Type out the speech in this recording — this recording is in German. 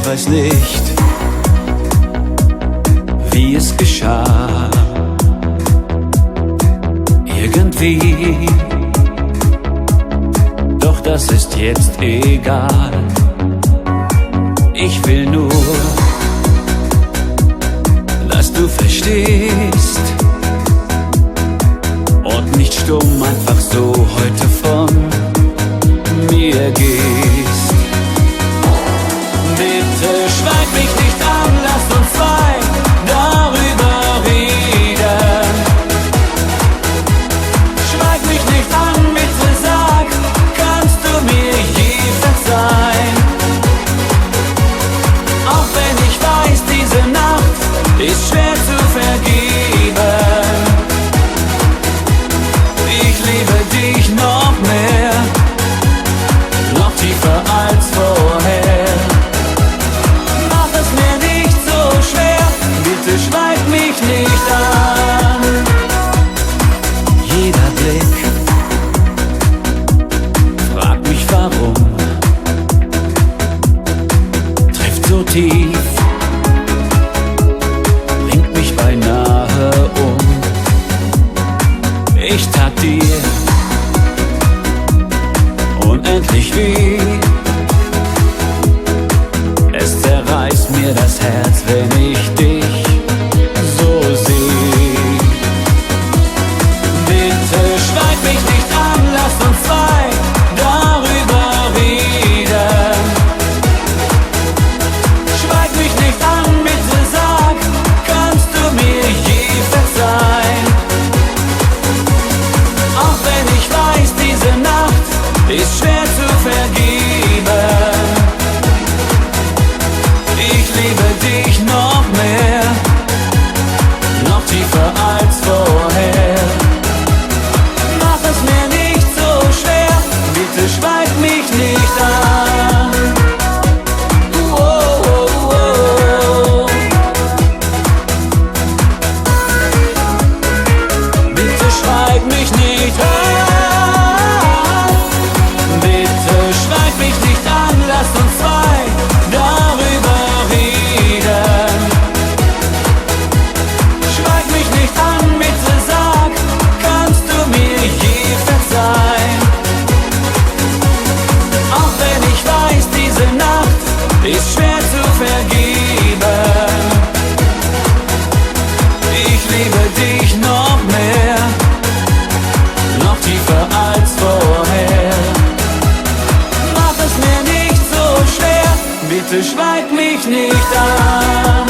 Ich weiß nicht, wie es geschah. Irgendwie, doch das ist jetzt egal. Ich will nur, dass du verstehst und nicht stumm einfach so heute von mir gehst. Bitte schweig mich nicht an, lass uns zwei darüber reden. Schweig mich nicht an, bitte sag, kannst du mir je verzeihen? Auch wenn ich weiß, diese Nacht ist schwer zu vergeben. Ich liebe dich noch mehr, noch tiefer als vorher. Mach es mir nicht so schwer, bitte schweig mich nicht an. Jeder Blick fragt mich warum, trifft so tief, bringt mich beinahe um. Ich tat dir unendlich weh. Es zerreißt mir das Herz, wenn ich dich so seh. Bitte schweig mich nicht an, lass uns zwei darüber reden. Schweig mich nicht an, bitte sag, kannst du mir je verzeihen? Auch wenn ich weiß, diese Nacht ist schwer zu vergeben. Ich liebe dich noch mehr, noch tiefer als vorher. Mach es mir nicht so schwer, bitte schweig mich nicht an. Oh, oh, oh. Bitte schweig mich nicht an. Bitte schweig mich nicht an, lass uns zwei darüber reden. Schweig mich nicht an, bitte sag, kannst du mir je verzeihen? Auch wenn ich weiß, diese Nacht ist schwer zu vergeben. Ich liebe dich noch mehr, noch tiefer als vorher. Mach es mir nicht so schwer, bitte schweig mich nicht an.